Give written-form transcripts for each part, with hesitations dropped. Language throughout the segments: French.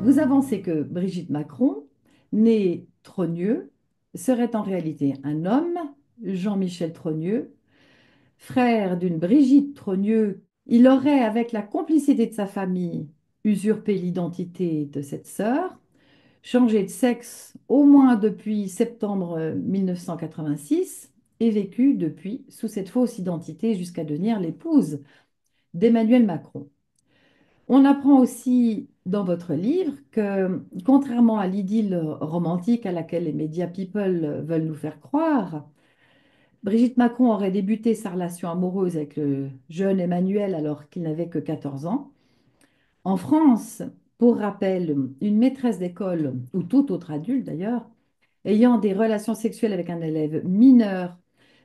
Vous avancez que Brigitte Macron, née Trogneux, serait en réalité un homme, Jean-Michel Trogneux, frère d'une Brigitte Trogneux. Il aurait, avec la complicité de sa famille, usurpé l'identité de cette sœur, changé de sexe au moins depuis septembre 1986 et vécu depuis sous cette fausse identité jusqu'à devenir l'épouse d'Emmanuel Macron. On apprend aussi dans votre livre que, contrairement à l'idylle romantique à laquelle les médias people veulent nous faire croire, Brigitte Macron aurait débuté sa relation amoureuse avec le jeune Emmanuel alors qu'il n'avait que 14 ans. En France, pour rappel, une maîtresse d'école, ou tout autre adulte d'ailleurs, ayant des relations sexuelles avec un élève mineur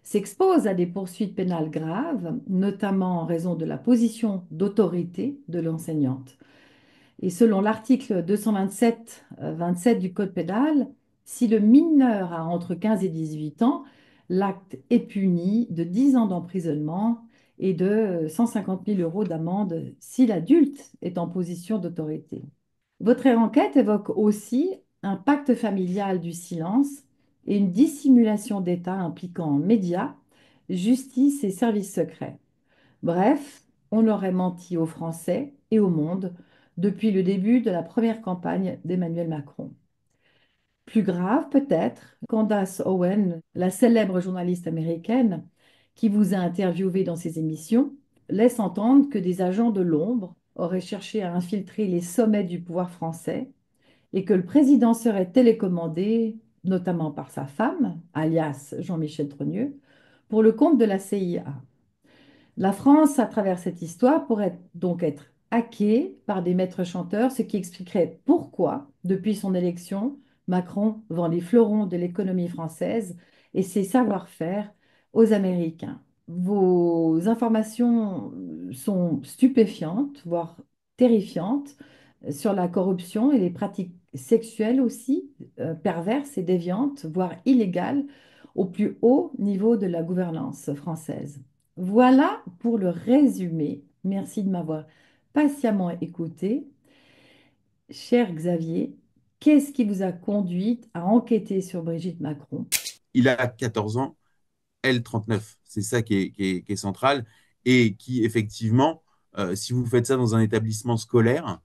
s'expose à des poursuites pénales graves, notamment en raison de la position d'autorité de l'enseignante. Et selon l'article 227 du Code pénal, si le mineur a entre 15 et 18 ans, l'acte est puni de 10 ans d'emprisonnement et de 150 000 euros d'amende si l'adulte est en position d'autorité. Votre enquête évoque aussi un pacte familial du silence et une dissimulation d'État impliquant médias, justice et services secrets. Bref, on aurait menti aux Français et au monde depuis le début de la première campagne d'Emmanuel Macron. Plus grave peut-être, Candace Owen, la célèbre journaliste américaine qui vous a interviewé dans ses émissions, laisse entendre que des agents de l'ombre auraient cherché à infiltrer les sommets du pouvoir français et que le président serait télécommandé, notamment par sa femme, alias Jean-Michel Trogneux, pour le compte de la CIA. La France, à travers cette histoire, pourrait donc être hackée par des maîtres chanteurs, ce qui expliquerait pourquoi, depuis son élection, Macron vend les fleurons de l'économie française et ses savoir-faire aux Américains. Vos informations sont stupéfiantes, voire terrifiantes, sur la corruption et les pratiques sexuelles aussi, perverses et déviantes, voire illégales, au plus haut niveau de la gouvernance française. Voilà pour le résumé. Merci de m'avoir patiemment écouté. Cher Xavier, qu'est-ce qui vous a conduit à enquêter sur Brigitte Macron? Il a 14 ans, elle 39. C'est ça qui est central et qui, effectivement, si vous faites ça dans un établissement scolaire,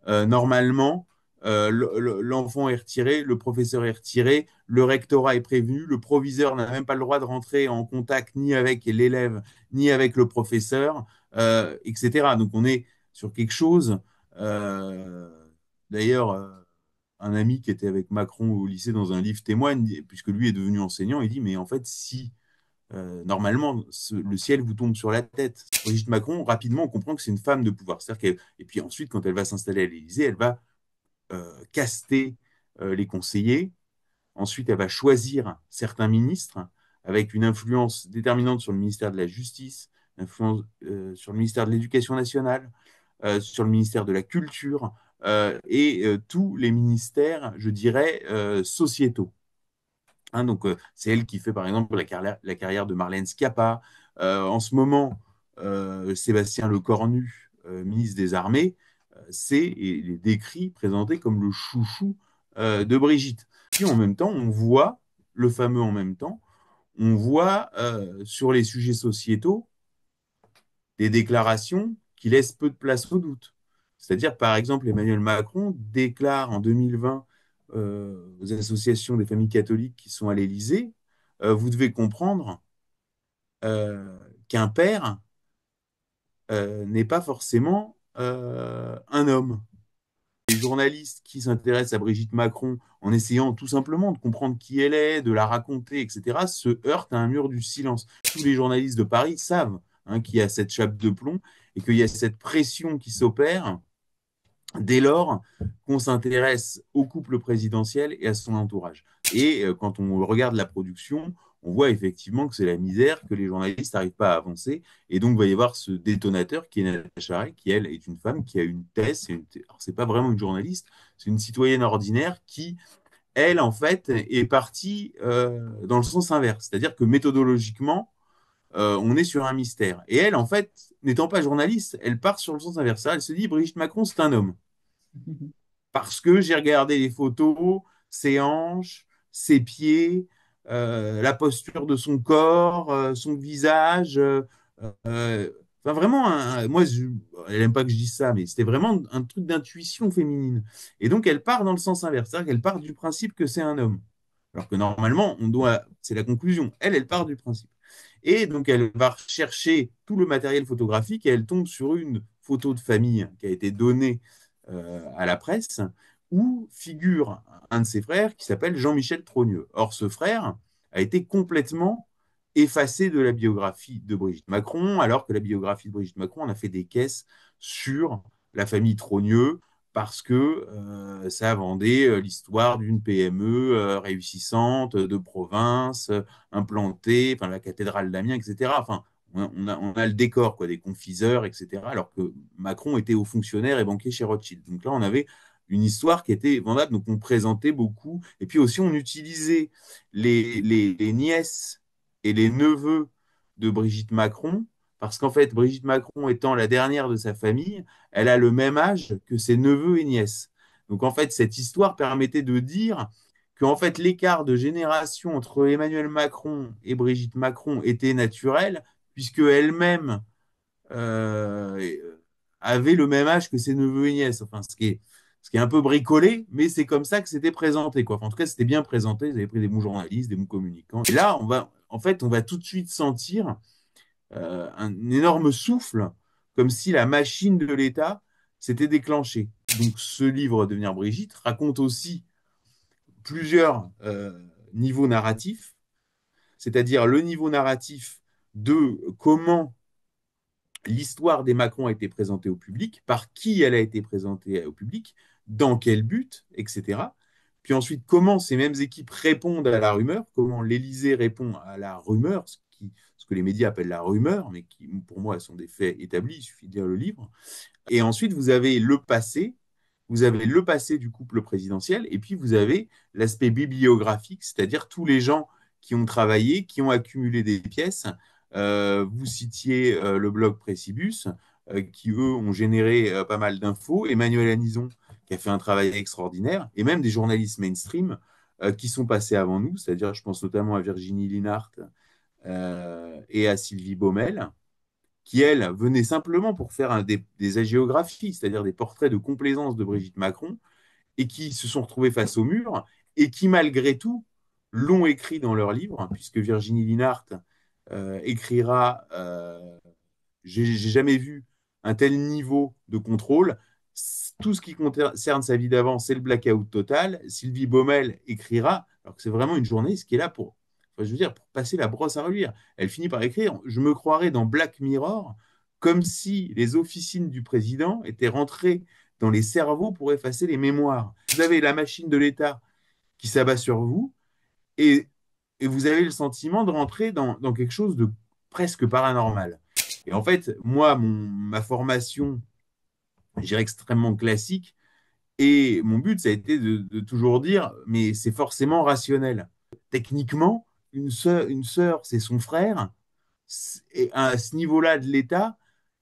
normalement, l'enfant est retiré, le professeur est retiré, le rectorat est prévenu, le proviseur n'a même pas le droit de rentrer en contact ni avec l'élève, ni avec le professeur, etc. Donc on est sur quelque chose. euh, D'ailleurs, un ami qui était avec Macron au lycée dans un livre témoigne, puisque lui est devenu enseignant, il dit, mais en fait, si normalement, le ciel vous tombe sur la tête. Brigitte Macron, rapidement, on comprend que c'est une femme de pouvoir. Et puis ensuite, quand elle va s'installer à l'Élysée, elle va caster les conseillers. Ensuite, elle va choisir certains ministres avec une influence déterminante sur le ministère de la Justice, influence sur le ministère de l'Éducation nationale, sur le ministère de la Culture et tous les ministères, je dirais, sociétaux. Hein, donc, c'est elle qui fait, par exemple, la carrière de Marlène Schiappa. En ce moment, Sébastien Lecornu, ministre des Armées, il est décrit, présenté comme le chouchou de Brigitte. Puis en même temps, on voit, le fameux en même temps, on voit sur les sujets sociétaux des déclarations qui laissent peu de place au doute. C'est-à-dire, par exemple, Emmanuel Macron déclare en 2020 aux associations des familles catholiques qui sont à l'Élysée, vous devez comprendre qu'un père n'est pas forcément un homme. Les journalistes qui s'intéressent à Brigitte Macron en essayant tout simplement de comprendre qui elle est, de la raconter, etc., se heurtent à un mur du silence. Tous les journalistes de Paris savent qu'il y a cette chape de plomb et qu'il y a cette pression qui s'opère dès lors qu'on s'intéresse au couple présidentiel et à son entourage. Et quand on regarde la production, on voit effectivement que c'est la misère, que les journalistes n'arrivent pas à avancer. Et donc, il va y avoir ce détonateur qui est Natacha Ray, qui, elle, est une femme qui a une thèse. Alors, c'est pas vraiment une journaliste, c'est une citoyenne ordinaire qui, elle, en fait, est partie dans le sens inverse. C'est-à-dire que méthodologiquement, on est sur un mystère. Et elle, en fait, n'étant pas journaliste, elle part sur le sens inverse. Elle se dit, Brigitte Macron, c'est un homme. parce que j'ai regardé les photos, ses hanches, ses pieds, la posture de son corps, son visage. Euh, enfin, vraiment, elle n'aime pas que je dise ça, mais c'était vraiment un truc d'intuition féminine. Et donc, elle part dans le sens inverse, c'est-à-dire qu'elle part du principe que c'est un homme. Alors que normalement, c'est la conclusion. Elle part du principe. Et donc, elle va rechercher tout le matériel photographique et elle tombe sur une photo de famille qui a été donnée à la presse où figure un de ses frères qui s'appelle Jean-Michel Trogneux. Or, ce frère a été complètement effacé de la biographie de Brigitte Macron, alors que la biographie de Brigitte Macron, on a fait des caisses sur la famille Trogneux parce que ça vendait l'histoire d'une PME réussissante de province, implantée, enfin la cathédrale d'Amiens, etc. Enfin, on a le décor, quoi, des confiseurs, etc. Alors que Macron était haut fonctionnaire et banquier chez Rothschild. Donc là, on avait une histoire qui était vendable, donc on présentait beaucoup. Et puis aussi, on utilisait les nièces et les neveux de Brigitte Macron, parce qu'en fait, Brigitte Macron étant la dernière de sa famille, elle a le même âge que ses neveux et nièces. Donc en fait, cette histoire permettait de dire qu'en fait, l'écart de génération entre Emmanuel Macron et Brigitte Macron était naturel, puisque elle-même avait le même âge que ses neveux et nièces. Enfin, ce qui est un peu bricolé, mais c'est comme ça que c'était présenté, quoi. Enfin, en tout cas, c'était bien présenté. Ils avaient pris des bons journalistes, des bons communicants. Et là, en fait, on va tout de suite sentir un énorme souffle, comme si la machine de l'État s'était déclenchée. Donc, ce livre, Devenir Brigitte, raconte aussi plusieurs niveaux narratifs, c'est-à-dire le niveau narratif de comment l'histoire des Macron a été présentée au public, par qui elle a été présentée au public, dans quel but, etc. Puis ensuite, comment ces mêmes équipes répondent à la rumeur, comment l'Élysée répond à la rumeur, ce que les médias appellent la rumeur, mais qui, pour moi, sont des faits établis, il suffit de lire le livre. Et ensuite, vous avez le passé du couple présidentiel, et puis vous avez l'aspect bibliographique, c'est-à-dire tous les gens qui ont travaillé, qui ont accumulé des pièces. Vous citiez le blog Précibus, qui, eux, ont généré pas mal d'infos. Emmanuel Anison, qui a fait un travail extraordinaire, et même des journalistes mainstream qui sont passés avant nous, c'est-à-dire, je pense notamment à Virginie Linhart et à Sylvie Baumel, qui, elle, venait simplement pour faire des hagiographies, c'est-à-dire des portraits de complaisance de Brigitte Macron, et qui se sont retrouvés face au mur, et qui, malgré tout, l'ont écrit dans leur livre, puisque Virginie Linhart écrira j'ai jamais vu un tel niveau de contrôle. Tout ce qui concerne sa vie d'avant, c'est le blackout total. Sylvie Baumel écrira, alors que c'est vraiment une journaliste qui est là pour, enfin, je veux dire, pour passer la brosse à reluire. Elle finit par écrire, je me croirais dans Black Mirror, comme si les officines du président étaient rentrées dans les cerveaux pour effacer les mémoires. Vous avez la machine de l'État qui s'abat sur vous et, et vous avez le sentiment de rentrer dans quelque chose de presque paranormal. Et en fait, moi, ma formation, je dirais extrêmement classique, et mon but, ça a été de toujours dire, mais c'est forcément rationnel. Techniquement, une sœur, c'est son frère, et à ce niveau-là de l'État,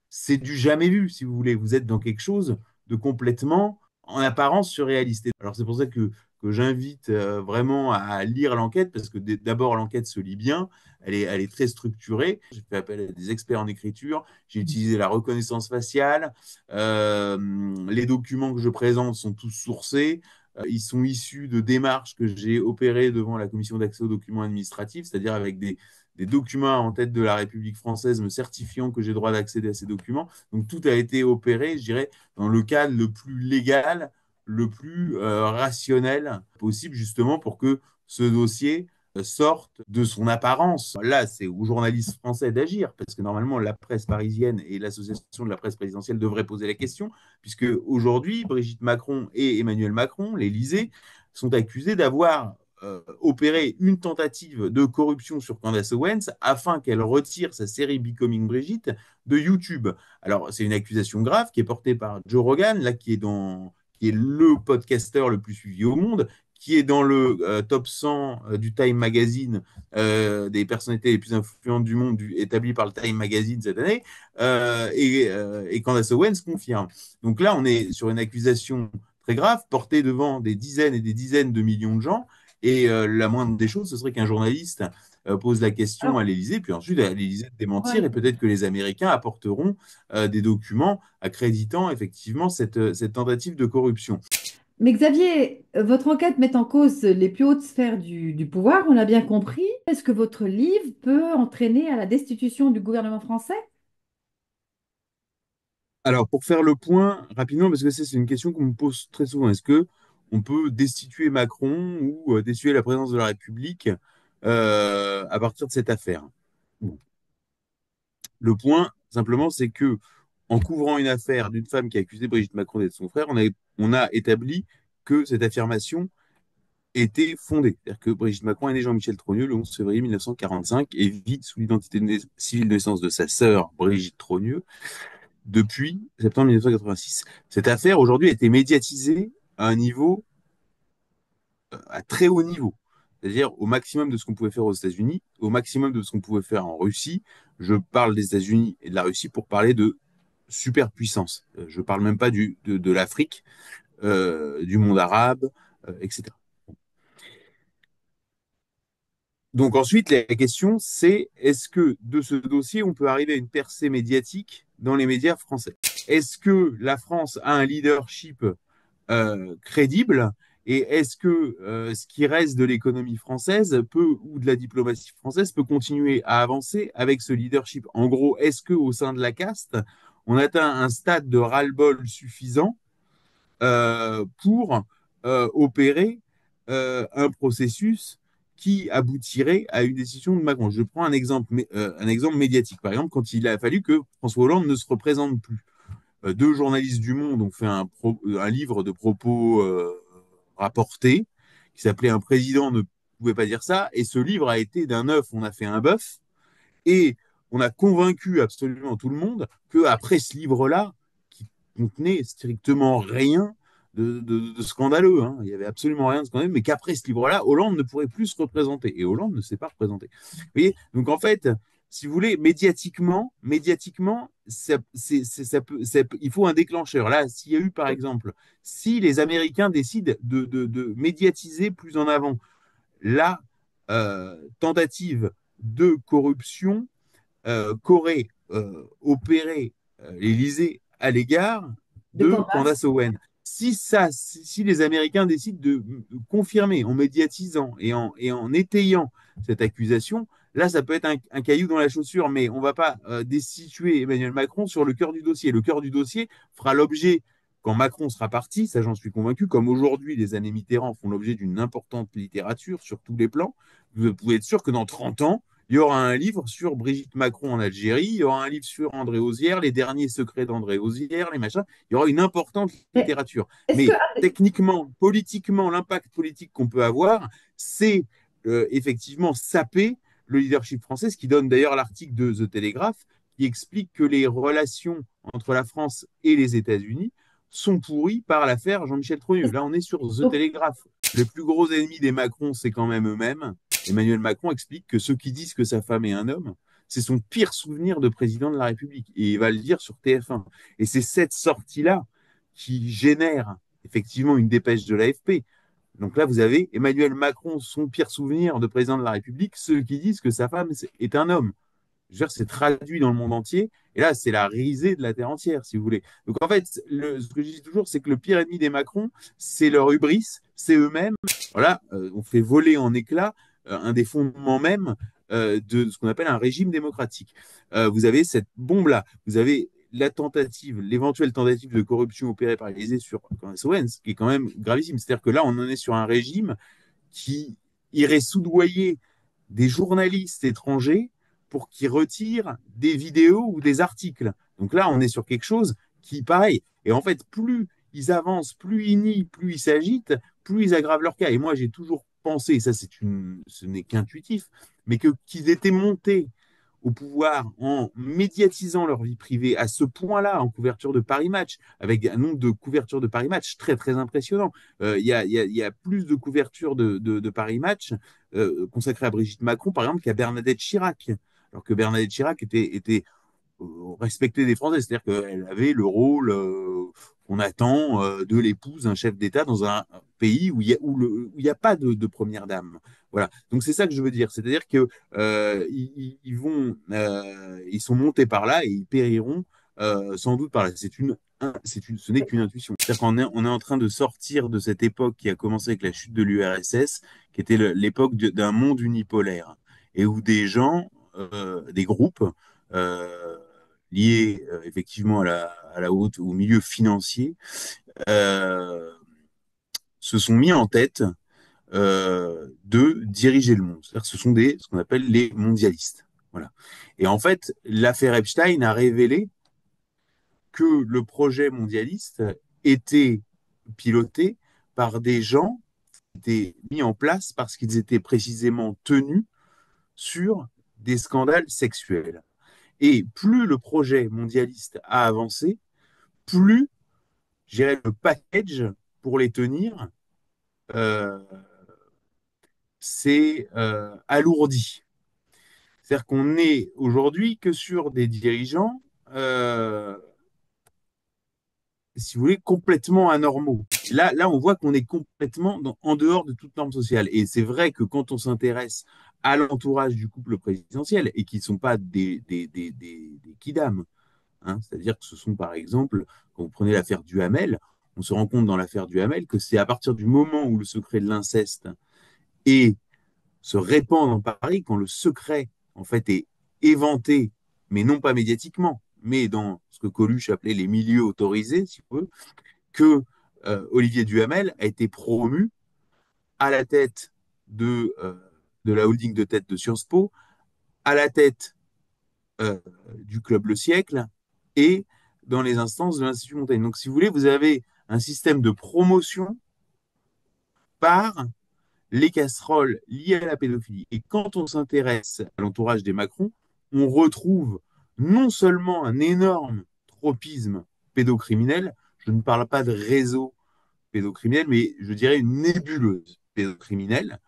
c'est du jamais vu, si vous voulez. Vous êtes dans quelque chose de complètement, en apparence, surréaliste. Alors, c'est pour ça que j'invite vraiment à lire l'enquête, parce que d'abord, l'enquête se lit bien, elle est très structurée. J'ai fait appel à des experts en écriture, j'ai utilisé la reconnaissance faciale, les documents que je présente sont tous sourcés. Ils sont issus de démarches que j'ai opérées devant la commission d'accès aux documents administratifs, c'est-à-dire avec des documents en tête de la République française me certifiant que j'ai droit d'accéder à ces documents. Donc tout a été opéré, je dirais, dans le cadre le plus légal, le plus rationnel possible, justement pour que ce dossier sorte de son apparence. Là, c'est aux journalistes français d'agir, parce que normalement, la presse parisienne et l'association de la presse présidentielle devraient poser la question, puisque aujourd'hui, Brigitte Macron et Emmanuel Macron, l'Élysée, sont accusés d'avoir opérer une tentative de corruption sur Candace Owens afin qu'elle retire sa série Becoming Brigitte de YouTube. Alors, c'est une accusation grave qui est portée par Joe Rogan, là, qui est le podcasteur le plus suivi au monde, qui est dans le top 100 du Time Magazine, des personnalités les plus influentes du monde établi par le Time Magazine cette année, et Candace Owens confirme. Donc là, on est sur une accusation très grave, porté devant des dizaines et des dizaines de millions de gens. Et la moindre des choses, ce serait qu'un journaliste pose la question à Alors, l'Élysée, puis ensuite à l'Élysée de démentir, ouais. et peut-être que les Américains apporteront des documents accréditant effectivement cette tentative de corruption. Mais Xavier, votre enquête met en cause les plus hautes sphères du pouvoir, on l'a bien compris. Est-ce que votre livre peut entraîner à la destitution du gouvernement français? Alors, pour faire le point rapidement, parce que ça, c'est une question qu'on me pose très souvent, est-ce que on peut destituer Macron ou destituer la présidence de la République à partir de cette affaire? Bon. Le point, simplement, c'est que en couvrant une affaire d'une femme qui a accusé Brigitte Macron d'être son frère, on a établi que cette affirmation était fondée. C'est-à-dire que Brigitte Macron est née Jean-Michel Trogneux le 11 février 1945 et vit sous l'identité civile de naissance de sa sœur Brigitte Trogneux depuis septembre 1986. Cette affaire, aujourd'hui, a été médiatisée à un niveau, à très haut niveau. C'est-à-dire au maximum de ce qu'on pouvait faire aux États-Unis, au maximum de ce qu'on pouvait faire en Russie. Je parle des États-Unis et de la Russie pour parler de superpuissance. Je ne parle même pas de l'Afrique, du monde arabe, etc. Donc ensuite, la question, c'est est-ce que de ce dossier, on peut arriver à une percée médiatique dans les médias français? Est-ce que la France a un leadership crédible et est-ce que ce qui reste de l'économie française peut ou de la diplomatie française peut continuer à avancer avec ce leadership? En gros, est-ce que au sein de la caste, on atteint un stade de ras-le-bol suffisant pour opérer un processus qui aboutirait à une décision de Macron? Je prends un exemple médiatique. Par exemple, quand il a fallu que François Hollande ne se représente plus, deux journalistes du Monde ont fait un livre de propos rapportés qui s'appelait Un président ne pouvait pas dire ça. Et ce livre a été d'un œuf, on a fait un bœuf. Et on a convaincu absolument tout le monde qu'après ce livre-là, qui contenait strictement rien de scandaleux, hein, il n'y avait absolument rien de scandaleux, mais qu'après ce livre-là, Hollande ne pourrait plus se représenter. Et Hollande ne s'est pas représenté. Vous voyez. Donc en fait, si vous voulez, médiatiquement il faut un déclencheur. Là, s'il y a eu, par exemple, si les Américains décident de médiatiser plus en avant la tentative de corruption qu'aurait opéré l'Élysée à l'égard De de Canvas? Candace Owen. Si les Américains décident de confirmer en médiatisant et en étayant cette accusation, là, ça peut être un caillou dans la chaussure, mais on ne va pas destituer Emmanuel Macron sur le cœur du dossier. Le cœur du dossier fera l'objet, quand Macron sera parti, ça j'en suis convaincu, comme aujourd'hui les années Mitterrand font l'objet d'une importante littérature sur tous les plans, vous pouvez être sûr que dans 30 ans, il y aura un livre sur Brigitte Macron en Algérie, il y aura un livre sur André Ozière, les derniers secrets d'André Ozière, les machins. Il y aura une importante Mais littérature. est-ce que... Mais techniquement, politiquement, l'impact politique qu'on peut avoir, c'est effectivement saper le leadership français, ce qui donne d'ailleurs l'article de The Telegraph qui explique que les relations entre la France et les États-Unis sont pourries par l'affaire Jean-Michel Trogneux. Là, on est sur The Donc, Telegraph. Les plus gros ennemis des Macron, c'est quand même eux-mêmes. Emmanuel Macron explique que ceux qui disent que sa femme est un homme, c'est son pire souvenir de président de la République. Et il va le dire sur TF1. Et c'est cette sortie-là qui génère effectivement une dépêche de l'AFP. Donc là, vous avez Emmanuel Macron, son pire souvenir de président de la République, ceux qui disent que sa femme est un homme. Je veux dire, c'est traduit dans le monde entier. Et là, c'est la risée de la terre entière, si vous voulez. Donc en fait, ce que je dis toujours, c'est que le pire ennemi des Macron, c'est leur hubris, c'est eux-mêmes. Voilà, on fait voler en éclats un des fondements même de ce qu'on appelle un régime démocratique. Vous avez cette bombe-là, vous avez la tentative, l'éventuelle tentative de corruption opérée par l'Élysée sur Candace Owens, qui est quand même gravissime. C'est-à-dire que là, on en est sur un régime qui irait soudoyer des journalistes étrangers pour qu'ils retirent des vidéos ou des articles. Donc là, on est sur quelque chose qui, pareil, et en fait, plus ils avancent, plus ils nient, plus ils s'agitent, plus ils aggravent leur cas. Et moi, j'ai toujours pensé, et ça ce n'est qu'intuitif, mais qu'ils étaient montés au pouvoir en médiatisant leur vie privée à ce point-là, en couverture de Paris Match, avec un nombre de couvertures de Paris Match très, très impressionnant. Il y a plus de couvertures de Paris Match consacrées à Brigitte Macron, par exemple, qu'à Bernadette Chirac. Alors que Bernadette Chirac était respectée des Français, c'est-à-dire qu'elle avait le rôle qu'on attend de l'épouse d'un chef d'État dans un pays où il y a pas de première dame. Voilà. Donc c'est ça que je veux dire. C'est-à-dire que ils sont montés par là et ils périront sans doute par là. Ce n'est qu'une intuition. C'est-à-dire on est en train de sortir de cette époque qui a commencé avec la chute de l'URSS, qui était l'époque d'un monde unipolaire, et où des gens, des groupes, euh, liés effectivement à la haute, au milieu financier, euh, se sont mis en tête de diriger le monde. C'est-à-dire que ce sont ce qu'on appelle les mondialistes. Voilà. Et en fait, l'affaire Epstein a révélé que le projet mondialiste était piloté par des gens qui étaient mis en place parce qu'ils étaient précisément tenus sur des scandales sexuels. Et plus le projet mondialiste a avancé, plus, je dirais, le package pour les tenir euh, s'est alourdi. C'est-à-dire qu'on est aujourd'hui que sur des dirigeants, euh, si vous voulez, complètement anormaux. Là, on voit qu'on est complètement en dehors de toute norme sociale. Et c'est vrai que quand on s'intéresse à l'entourage du couple présidentiel, et qui ne sont pas des kidams, hein, c'est-à-dire que ce sont par exemple, quand vous prenez l'affaire Duhamel, on se rend compte dans l'affaire Duhamel que c'est à partir du moment où le secret de l'inceste est se répand dans Paris, quand le secret, en fait, est éventé, mais non pas médiatiquement, mais dans ce que Coluche appelait les milieux autorisés, si vous voulez, que Olivier Duhamel a été promu à la tête de de la holding de tête de Sciences Po, à la tête euh, du Club Le Siècle et dans les instances de l'Institut Montaigne. Donc, si vous voulez, vous avez un système de promotion par les casseroles liées à la pédophilie. Et quand on s'intéresse à l'entourage des Macron, on retrouve non seulement un énorme tropisme pédocriminel, je ne parle pas de réseau pédocriminel, mais je dirais une nébuleuse pédocriminelle,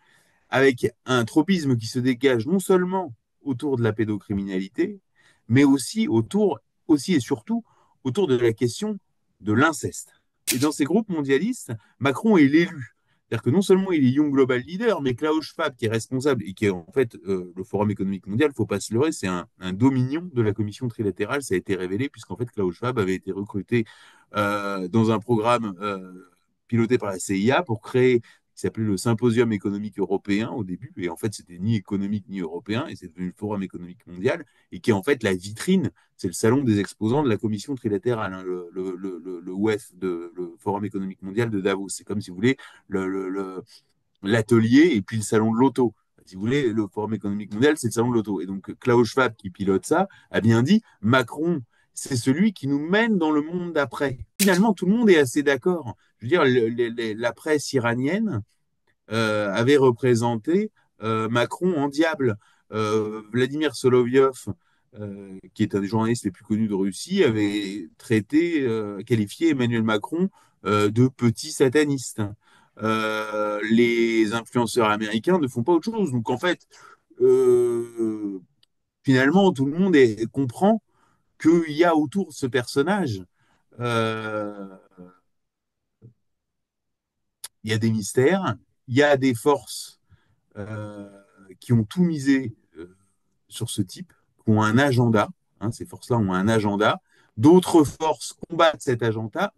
avec un tropisme qui se dégage non seulement autour de la pédocriminalité, mais aussi et surtout, autour de la question de l'inceste. Et dans ces groupes mondialistes, Macron est l'élu. C'est-à-dire que non seulement il est Young Global Leader, mais Klaus Schwab, qui est responsable et qui est en fait le Forum économique mondial, il ne faut pas se leurrer, c'est un dominion de la commission trilatérale, ça a été révélé, puisqu'en fait Klaus Schwab avait été recruté dans un programme piloté par la CIA pour créer qui s'appelait le Symposium économique européen au début, et en fait c'était ni économique ni européen, et c'est devenu le Forum économique mondial, et qui est en fait la vitrine, c'est le salon des exposants de la commission trilatérale, hein, le WEF, le Forum économique mondial de Davos. C'est comme si vous voulez l'atelier et puis le salon de l'auto. Si vous voulez, le Forum économique mondial, c'est le salon de l'auto. Et donc Klaus Schwab, qui pilote ça, a bien dit, Macron, c'est celui qui nous mène dans le monde d'après. Finalement, tout le monde est assez d'accord. Je veux dire, la presse iranienne avait représenté Macron en diable. Vladimir Solovyov, qui est un des journalistes les plus connus de Russie, avait qualifié Emmanuel Macron de petit sataniste. Les influenceurs américains ne font pas autre chose. Donc en fait, euh, finalement, tout le monde comprend qu'il y a autour de ce personnage, euh, il y a des mystères, il y a des forces euh, qui ont tout misé sur ce type, qui ont un agenda. Hein, ces forces-là ont un agenda. D'autres forces combattent cet agenda,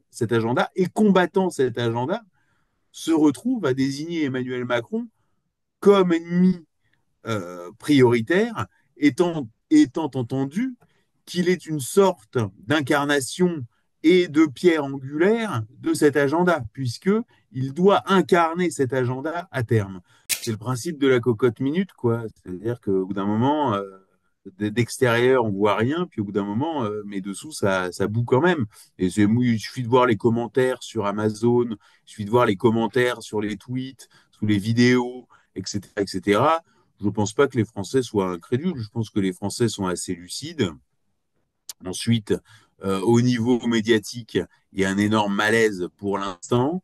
et combattant cet agenda, se retrouvent à désigner Emmanuel Macron comme ennemi prioritaire, étant entendu qu'il est une sorte d'incarnation et de pierre angulaire de cet agenda, puisqu'il doit incarner cet agenda à terme. C'est le principe de la cocotte minute, quoi. C'est-à-dire qu'au bout d'un moment, d'extérieur, on voit rien, puis au bout d'un moment, mais dessous, ça boue quand même. Et il suffit de voir les commentaires sur Amazon, il suffit de voir les commentaires sur les tweets, sous les vidéos, etc., etc. Je ne pense pas que les Français soient incrédules. Je pense que les Français sont assez lucides. Ensuite, au niveau médiatique, il y a un énorme malaise pour l'instant.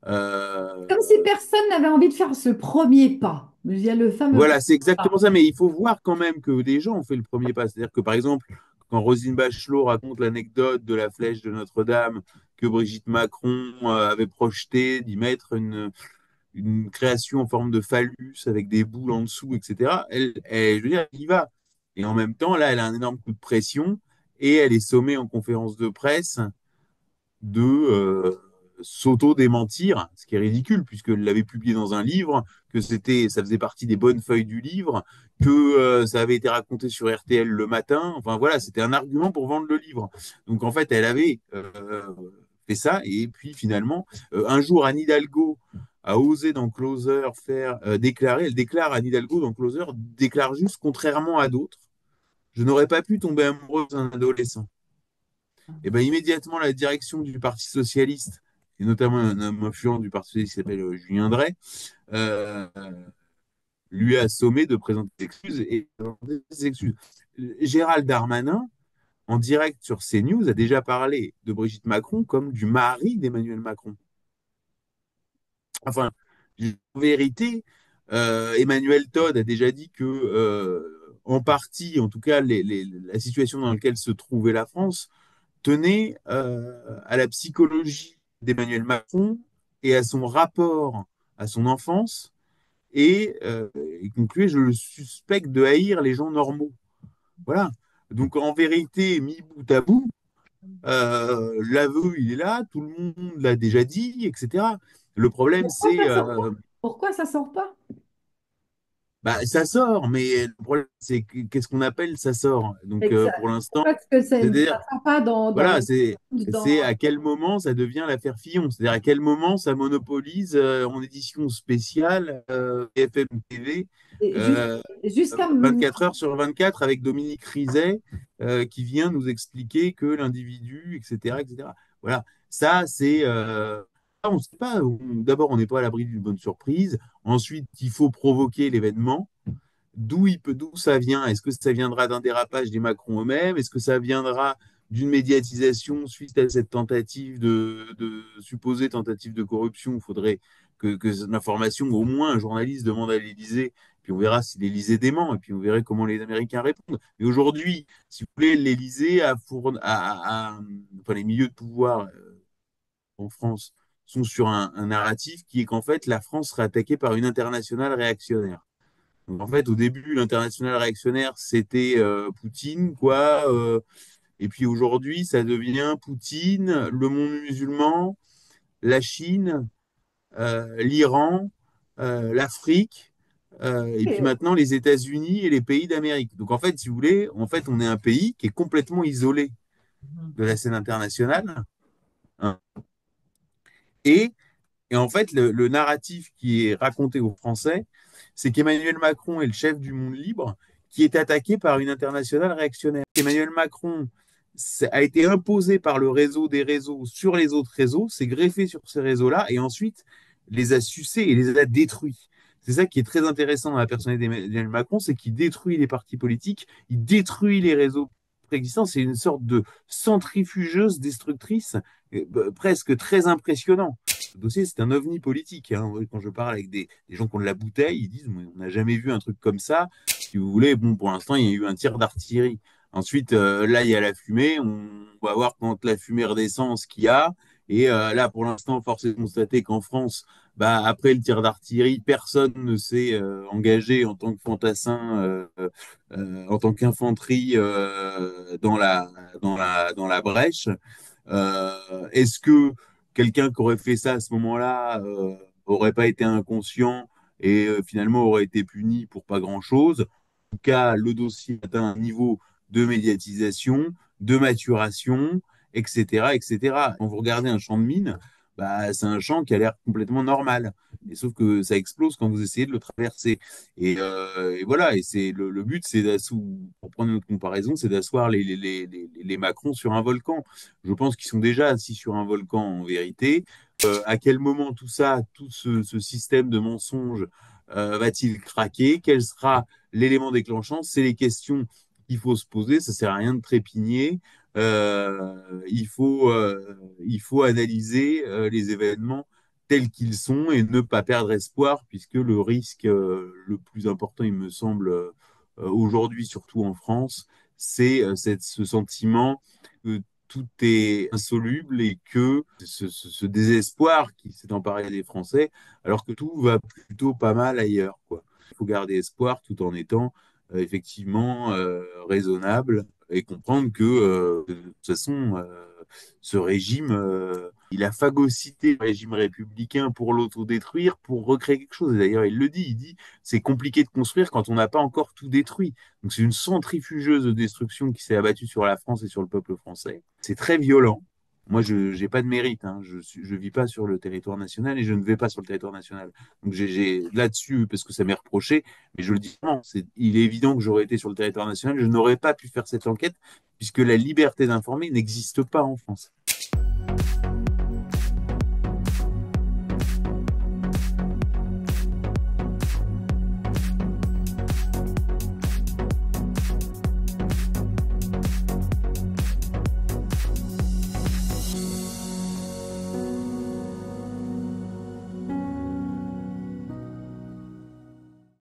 Comme si Euh, personne n'avait envie de faire ce premier pas. Il y a le fameux voilà, premier c'est exactement pas. ça. Mais il faut voir quand même que des gens ont fait le premier pas. C'est-à-dire que, par exemple, quand Roselyne Bachelot raconte l'anecdote de la flèche de Notre-Dame que Brigitte Macron avait projeté d'y mettre une création en forme de phallus avec des boules en dessous, etc. Je veux dire, elle y va. Et en même temps, là, elle a un énorme coup de pression et elle est sommée en conférence de presse de s'auto-démentir, ce qui est ridicule, puisqu'elle l'avait publié dans un livre, que ça faisait partie des bonnes feuilles du livre, que ça avait été raconté sur RTL le matin. Enfin voilà, c'était un argument pour vendre le livre. Donc en fait, elle avait fait ça, et puis finalement, un jour, Anne Hidalgo a osé dans Closer déclarer, elle déclare, Anne Hidalgo dans Closer, déclare juste, contrairement à d'autres, je n'aurais pas pu tomber amoureuse d'un adolescent. Et ben immédiatement, la direction du Parti socialiste, et notamment un homme influent du Parti socialiste qui s'appelle Julien Drey, euh, lui a sommé de présenter des excuses et des excuses. Gérald Darmanin, en direct sur CNews, a déjà parlé de Brigitte Macron comme du mari d'Emmanuel Macron. Enfin, en vérité, Emmanuel Todd a déjà dit que, en partie, en tout cas, la situation dans laquelle se trouvait la France tenait à la psychologie d'Emmanuel Macron et à son rapport à son enfance et concluait, je le suspecte de haïr les gens normaux. Voilà. Donc en vérité, mis bout à bout, l'aveu, il est là, tout le monde l'a déjà dit, etc. Le problème, Pourquoi c'est ça sort pas? Pourquoi ça sort pas? bah, ça sort, mais le problème, c'est qu'est-ce qu'on appelle ça sort. Donc pour l'instant, Pourquoi est-ce que c'est-à-dire ça sort pas dans voilà, les c'est à quel moment ça devient l'affaire Fillon, c'est-à-dire à quel moment ça monopolise en édition spéciale BFM TV et euh, jusqu'à 24 heures sur 24 avec Dominique Rizet qui vient nous expliquer que l'individu, etc., etc. Voilà, ça c'est on ne sait pas. D'abord, on n'est pas à l'abri d'une bonne surprise. Ensuite, il faut provoquer l'événement. D'où ça vient? Est-ce que ça viendra d'un dérapage des Macron eux-mêmes? Est-ce que ça viendra d'une médiatisation suite à cette tentative de supposée tentative de corruption? Il faudrait que l'information, au moins un journaliste demande à l'Élysée, puis on verra si l'Élysée dément, et puis on verra comment les Américains répondent. Mais aujourd'hui, si vous voulez, l'Élysée enfin, les milieux de pouvoir en France sont sur un narratif qui est qu'en fait, la France serait attaquée par une internationale réactionnaire. Donc, en fait, au début, l'international réactionnaire, c'était Poutine, quoi. Et puis aujourd'hui, ça devient Poutine, le monde musulman, la Chine, l'Iran, l'Afrique, et puis maintenant les États-Unis et les pays d'Amérique. Donc en fait, si vous voulez, en fait, on est un pays qui est complètement isolé de la scène internationale, hein. Et Et en fait, le narratif qui est raconté aux Français, c'est qu'Emmanuel Macron est le chef du monde libre qui est attaqué par une internationale réactionnaire. Emmanuel Macron a été imposé par le réseau des réseaux sur les autres réseaux, s'est greffé sur ces réseaux-là et ensuite les a sucés et les a détruits. C'est ça qui est très intéressant dans la personnalité d'Emmanuel Macron, c'est qu'il détruit les partis politiques, il détruit les réseaux préexistants. C'est une sorte de centrifugeuse destructrice, presque très impressionnant. Ce dossier, c'est un ovni politique, hein. Quand je parle avec des gens qui ont de la bouteille, ils disent, on n'a jamais vu un truc comme ça. Si vous voulez, bon, pour l'instant, il y a eu un tir d'artillerie. Ensuite, là, il y a la fumée. On va voir quand la fumée redescend ce qu'il y a. Et là, pour l'instant, force est de constater qu'en France, bah, après le tir d'artillerie, personne ne s'est engagé en tant que fantassin, en tant qu'infanterie dans la brèche. Est-ce que quelqu'un qui aurait fait ça à ce moment-là aurait pas été inconscient et finalement aurait été puni pour pas grand-chose? En tout cas, le dossier atteint un niveau de médiatisation, de maturation, etc., etc. Quand vous regardez un champ de mine, bah, c'est un champ qui a l'air complètement normal. Et sauf que ça explose quand vous essayez de le traverser. Et voilà, et c'est le but, c'est pour prendre une autre comparaison, c'est d'asseoir les Macron sur un volcan. Je pense qu'ils sont déjà assis sur un volcan en vérité. À quel moment tout ça, tout ce système de mensonges va-t-il craquer? Quel sera l'élément déclenchant? C'est les questions qu'il faut se poser. Ça sert à rien de trépigner. Il faut analyser les événements tels qu'ils sont et ne pas perdre espoir, puisque le risque le plus important, il me semble, aujourd'hui, surtout en France, c'est ce sentiment tout est insoluble et que ce désespoir qui s'est emparé des Français, alors que tout va plutôt pas mal ailleurs, quoi. Il faut garder espoir tout en étant effectivement raisonnable et comprendre que de toute façon, ce régime, il a phagocyté le régime républicain pour l'autodétruire, pour recréer quelque chose. Et d'ailleurs, il dit, c'est compliqué de construire quand on n'a pas encore tout détruit. Donc c'est une centrifugeuse de destruction qui s'est abattue sur la France et sur le peuple français. C'est très violent. Moi, je n'ai pas de mérite. Hein. Je vis pas sur le territoire national et je ne vais pas sur le territoire national. Donc là-dessus, parce que ça m'est reproché, mais je le dis vraiment, il est évident que j'aurais été sur le territoire national, je n'aurais pas pu faire cette enquête puisque la liberté d'informer n'existe pas en France.